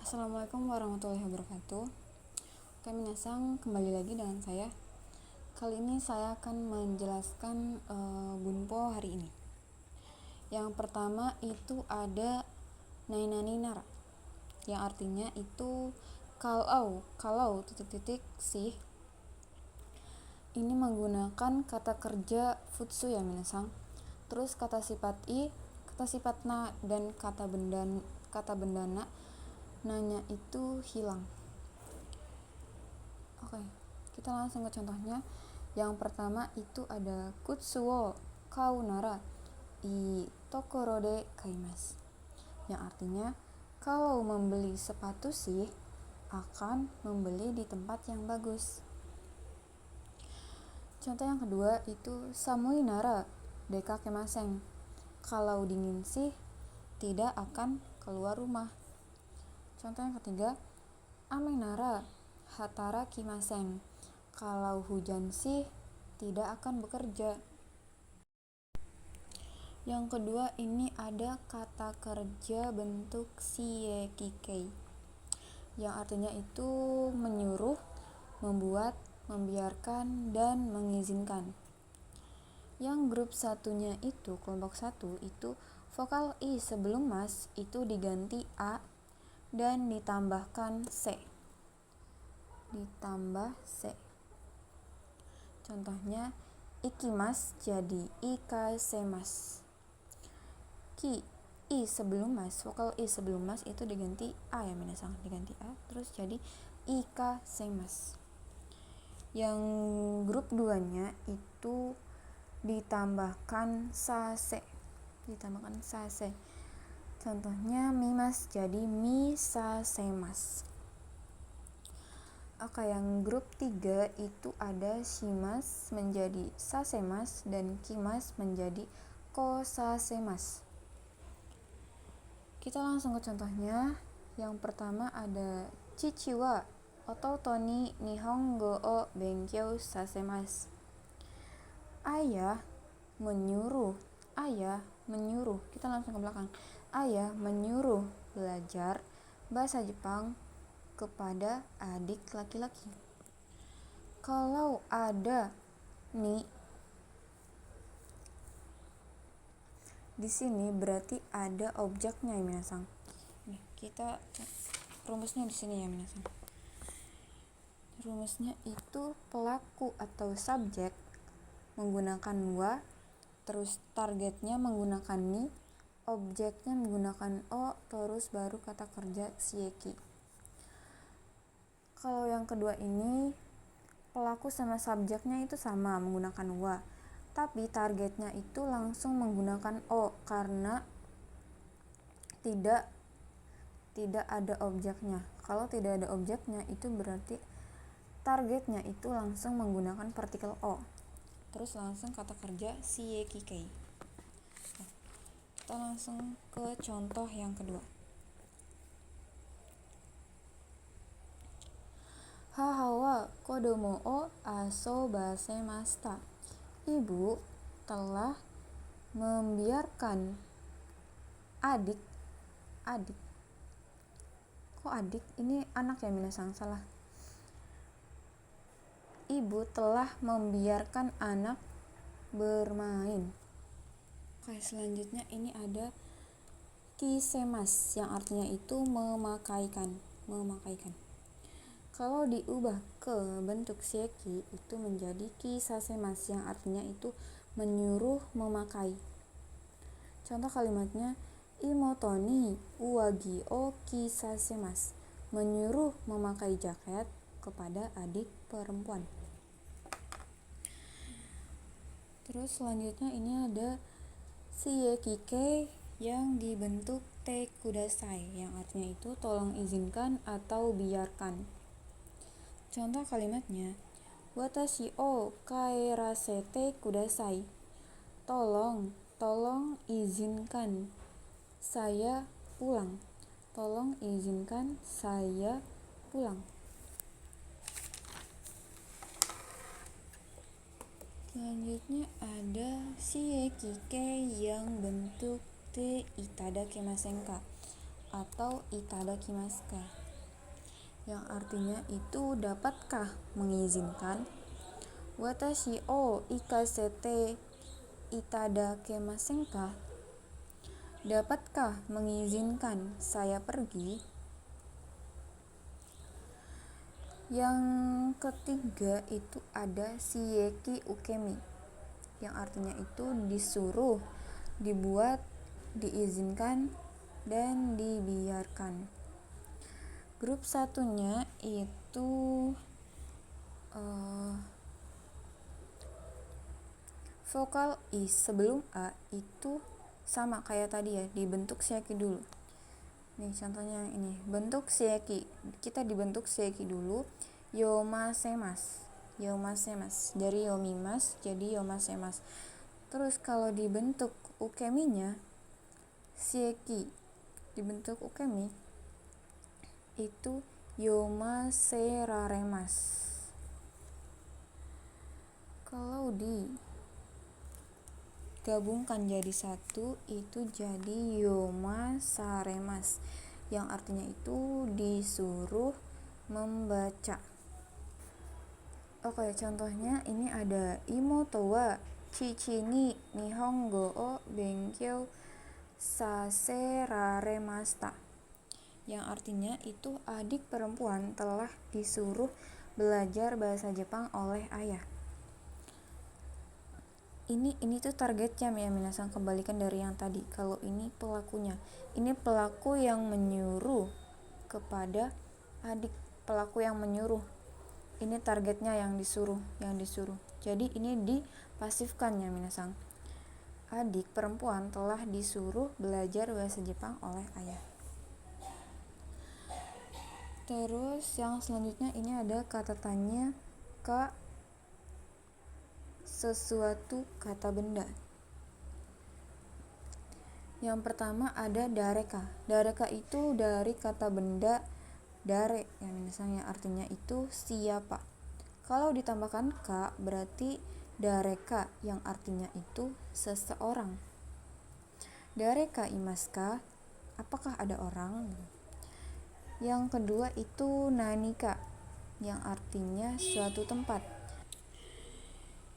Assalamualaikum warahmatullahi wabarakatuh. Oke, minasang, kembali lagi dengan saya. Kali ini saya akan menjelaskan bunpo hari ini. Yang pertama itu ada nainani nara, yang artinya itu kalau sih. Ini menggunakan kata kerja futsu ya minasang. Terus kata sifat kata sifat na, dan kata bendana nanya itu hilang. Oke, kita langsung ke contohnya. Yang pertama itu ada kutsuo kaunara i tokoro de kaimasu, yang artinya kalau membeli sepatu sih akan membeli di tempat yang bagus. Contoh yang kedua itu samui nara dekakemasen, kalau dingin sih tidak akan keluar rumah. Contoh yang ketiga ame nara hatara kimasen, kalau hujan sih tidak akan bekerja. Yang kedua ini ada kata kerja bentuk shiekikei, yang artinya itu menyuruh, membuat, membiarkan, dan mengizinkan. Yang grup satunya itu, kelompok satu itu vokal i sebelum mas itu diganti a dan ditambahkan c. Contohnya ikimas jadi ikaisemas. I sebelum mas, vokal i sebelum mas itu diganti a ya minasang, diganti a terus jadi ikaisemas. Yang grup 2-nya itu ditambahkan sase. Contohnya mimas jadi misasemas. Oke, yang grup 3 itu ada shimas menjadi sasemas dan kimas menjadi kosasemas. Kita langsung ke contohnya. Yang pertama ada chichi wa ototo ni nihongo o benkyou sasemasu. Ayah menyuruh. Kita langsung ke belakang. Ayah menyuruh belajar bahasa Jepang kepada adik laki-laki. Kalau ada ni di sini berarti ada objeknya ya minasang. Nih, kita rumusnya di sini ya minasang. Rumusnya itu pelaku atau subjek menggunakan wa, terus targetnya menggunakan ni, objeknya menggunakan o, terus baru kata kerja shieki. Kalau yang kedua ini pelaku sama subjeknya itu sama menggunakan wa, tapi targetnya itu langsung menggunakan o karena tidak ada objeknya. Kalau tidak ada objeknya itu berarti targetnya itu langsung menggunakan partikel o. Terus langsung kata kerja shiekikei. Kita langsung ke contoh yang kedua. Haha wa kodomo o asobasemashita. Ibu telah membiarkan adik. Kok adik? Ini anak ya minasang, salah. Ibu telah membiarkan anak bermain. Oke, selanjutnya ini ada kisemas, yang artinya itu memakaikan. Kalau diubah ke bentuk shieki itu menjadi kisasemas, yang artinya itu menyuruh memakai. Contoh kalimatnya imoto ni uwagi o kisasemas, menyuruh memakai jaket kepada adik perempuan. Terus selanjutnya ini ada shiekikei yang dibentuk te kudasai, yang artinya itu tolong izinkan atau biarkan. Contoh kalimatnya watashi o kaerasete kudasai, tolong izinkan saya pulang. Selanjutnya ada shiekikei yang bentuk te itadakemasen ka, atau itadakimasu ka, yang artinya itu dapatkah mengizinkan. Watashi o ikasete itadakemasen ka, dapatkah mengizinkan saya pergi. Yang ketiga itu ada shieki ukemi, yang artinya itu disuruh, dibuat, diizinkan, dan dibiarkan. Grup satunya itu vokal is sebelum a itu sama kayak tadi ya, dibentuk shieki dulu. Nih contohnya ini, bentuk shieki, kita dibentuk shieki dulu, yomasemas, dari yomimas jadi yomasemas. Terus kalau dibentuk ukeminya, shieki dibentuk ukemi itu yomaseraremas. Kalau digabungkan jadi satu itu jadi yomasaremas, yang artinya itu disuruh membaca. Oke, contohnya ini ada imoto wa chichi ni nihongo o benkyou saseraremashita, yang artinya itu adik perempuan telah disuruh belajar bahasa Jepang oleh ayah. Ini tuh targetnya ya minasan, kebalikan dari yang tadi. Kalau ini pelakunya, ini pelaku yang menyuruh kepada adik, pelaku yang menyuruh. Ini targetnya yang disuruh. Jadi ini dipasifkan ya minasan. Adik perempuan telah disuruh belajar bahasa Jepang oleh ayah. Terus yang selanjutnya ini ada kata tanya ka sesuatu kata benda. Yang pertama ada dareka. Dareka itu dari kata benda dare yang misalnya artinya itu siapa. Kalau ditambahkan ka berarti dareka yang artinya itu seseorang. Dareka imaska, apakah ada orang? Yang kedua itu nanika, yang artinya suatu tempat.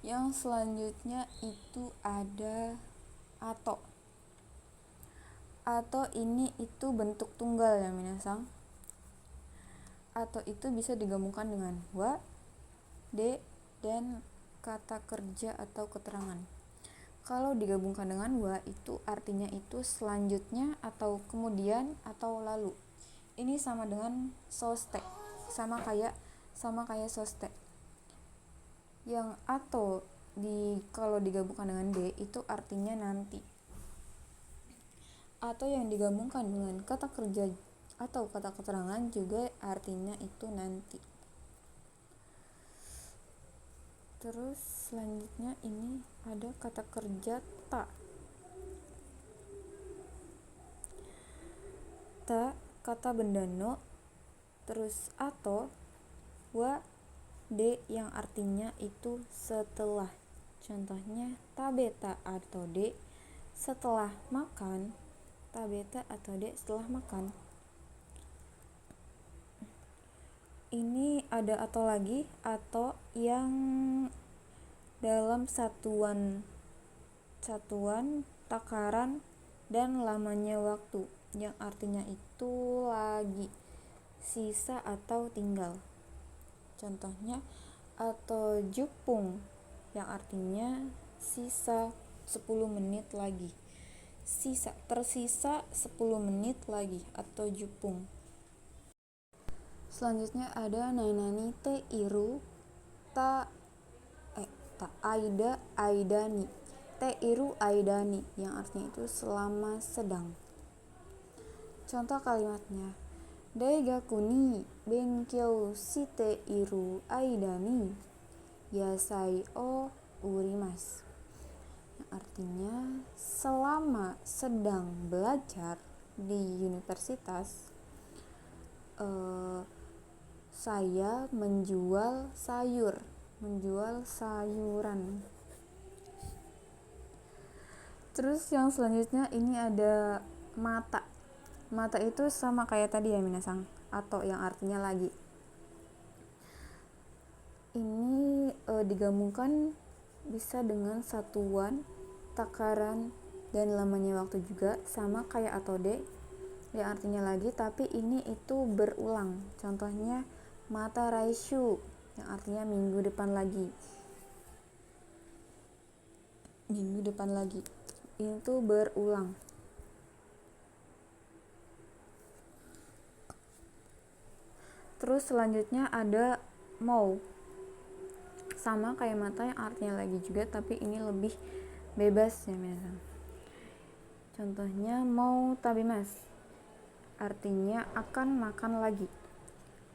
Yang selanjutnya itu ada ato. Ato ini itu bentuk tunggal ya minasang. Ato itu bisa digabungkan dengan wa, de, dan kata kerja atau keterangan. Kalau digabungkan dengan wa itu artinya itu selanjutnya atau kemudian atau lalu. Ini sama dengan soste, sama kayak soste. Yang atau kalau digabungkan dengan de itu artinya nanti. Atau yang digabungkan dengan kata kerja atau kata keterangan juga artinya itu nanti. Terus selanjutnya ini ada kata kerja ta. Ta kata benda no, terus atau wa, de yang artinya itu setelah. Contohnya tabeta atau de setelah makan, tabeta atau de setelah makan. Ini ada atau lagi, atau yang dalam satuan takaran dan lamanya waktu, yang artinya itu lagi, sisa atau tinggal. Contohnya atau jupung yang artinya sisa 10 menit lagi. Tersisa 10 menit lagi atau jupung. Selanjutnya ada nainani te iru ta aida aidani. Te iru aidani yang artinya itu selama sedang. Contoh kalimatnya, daigaku ni benkyou shite iru aidani yasai o urimasu. Yang artinya selama sedang belajar di universitas, saya menjual sayuran. Terus yang selanjutnya ini ada mata. mata itu sama kayak tadi ya minasang, atau yang artinya lagi. Ini digabungkan bisa dengan satuan, takaran, dan lamanya waktu juga, sama kayak atode yang artinya lagi, tapi ini itu berulang. Contohnya mata raishu yang artinya minggu depan lagi. Minggu depan lagi itu berulang. Terus selanjutnya ada mau, sama kayak mata yang artinya lagi juga, tapi ini lebih bebas ya misal. Contohnya mau tabimas, artinya akan makan lagi.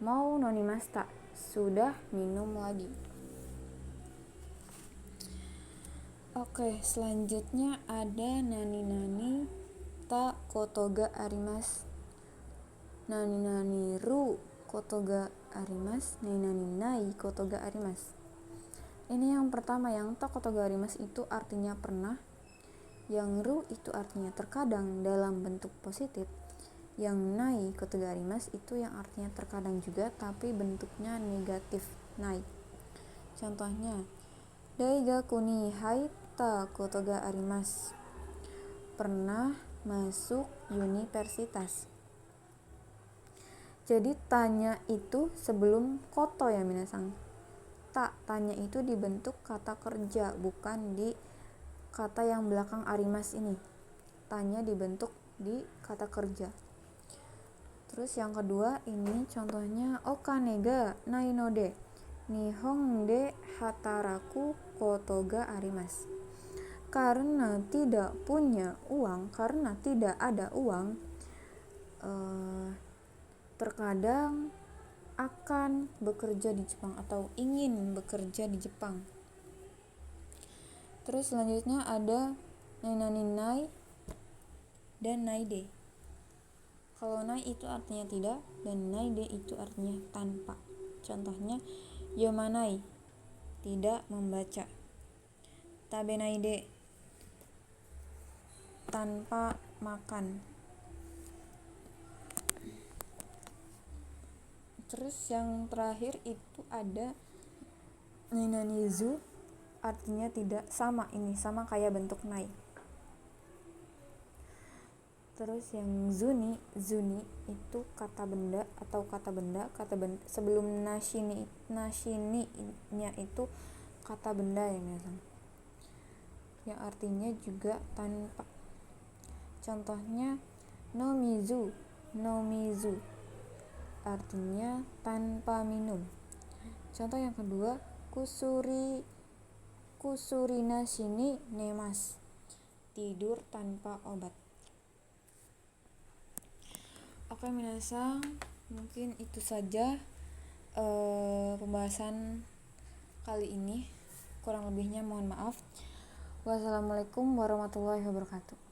Mau nonimasta, sudah minum lagi. Oke, selanjutnya ada nani ta kotoga arimas. Nani ru kotoga arimas, nani nai kotoga arimas. Ini yang pertama, yang ta kotoga arimas itu artinya pernah. Yang ru itu artinya terkadang dalam bentuk positif. Yang nai kotoga arimas itu yang artinya terkadang juga tapi bentuknya negatif, nai. Contohnya, daigaku ni haita kotoga arimas. Pernah masuk universitas. Jadi tanya itu sebelum koto ya minasang. Tanya itu dibentuk kata kerja, bukan di kata yang belakang arimas ini. Tanya dibentuk di kata kerja. Terus yang kedua ini contohnya okane ga nai no de nihon de hataraku kotoga arimas. Karena tidak punya uang, karena tidak ada uang, terkadang akan bekerja di Jepang atau ingin bekerja di Jepang. Terus selanjutnya ada nai dan naide. Kalau nai itu artinya tidak dan naide itu artinya tanpa. Contohnya yomanai, tidak membaca. Tabenaide, tanpa makan. Terus yang terakhir itu ada ninanizu, artinya tidak, sama, ini sama kayak bentuk nai. Terus yang zuni itu kata benda atau kata benda sebelum nashini-nya itu kata benda ya misalnya. Yang artinya juga tanpa. Contohnya nomizu artinya tanpa minum. Contoh yang kedua, kusurina shini nemas, tidur tanpa obat. Oke minasang, mungkin itu saja pembahasan kali ini. Kurang lebihnya mohon maaf. Wassalamualaikum warahmatullahi wabarakatuh.